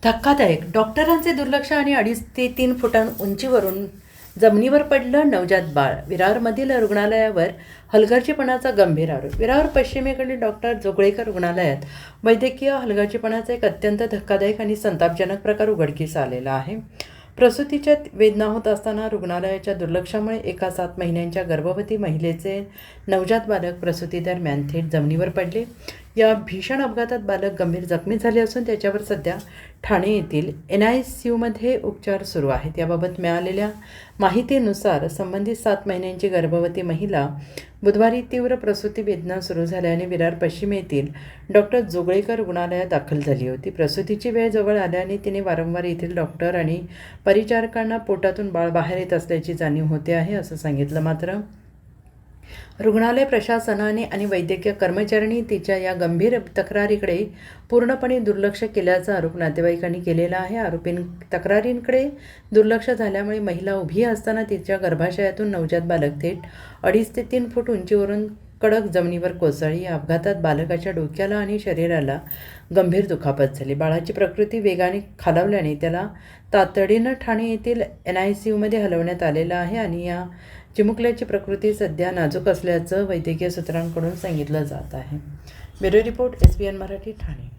धक्कादायक. डॉक्टरांचे दुर्लक्ष आणि 2.5 ते 3 फुटां उंचीवरून जमिनीवर पडलं नवजात बाळ. विरारमधील रुग्णालयावर हलगर्जीपणाचा गंभीर आरोप. विरार पश्चिमेकडील डॉक्टर जोगळेकर रुग्णालयात वैद्यकीय हलगर्जीपणाचा एक अत्यंत धक्कादायक आणि संतापजनक प्रकार उघडकीस आलेला आहे. प्रसूतीच्या वेदना होत असताना रुग्णालयाच्या दुर्लक्षामुळे एका 7 महिन्यांच्या गर्भवती महिलेचे नवजात बालक प्रसूतीदरम्यान थेट जमिनीवर पडले. या भीषण अपघातात बालक गंभीर जखमी झाले असून त्याच्यावर सध्या ठाणे येथील NICUमध्ये उपचार सुरू आहेत. याबाबत मिळालेल्या माहितीनुसार संबंधित 7 महिन्यांची गर्भवती महिला बुधवारी तीव्र प्रसूती वेदना सुरू झाल्याने विरार पश्चिम येथील डॉक्टर जोगळेकर रुग्णालयात दाखल झाली होती. प्रसूतीची वेळ जवळ आल्याने तिने वारंवार येथील डॉक्टर आणि परिचारकांना पोटातून बाळ बाहेर येत असल्याची जाणीव होते आहे असं सांगितलं. मात्र रुग्णालय प्रशासनाने आणि वैद्यकीय कर्मचाऱ्यांनी तिच्या या गंभीर तक्रारीकडे पूर्णपणे दुर्लक्ष केल्याचा आरोप नातेवाईकांनी केलेला आहे. तक्रारींकडे दुर्लक्ष झाल्यामुळे महिला उभी असताना तिच्या गर्भाशयातून नवजात बालक थेट 2.5 ते 3 फूट उंचीवरून कडक जमिनीवर कोसळली. या अपघातात बालकाच्या डोक्याला आणि शरीराला गंभीर दुखापत झाली. बाळाची प्रकृती वेगाने खालावल्याने त्याला तातडीनं ठाणे येथील NICUमध्ये हलवण्यात आलेलं आहे आणि या चिमुकल्याची प्रकृती सध्या नाजूक असल्याचं वैद्यकीय सूत्रांकडून सांगितलं जात आहे. Bureau report SBN Marathi Thane.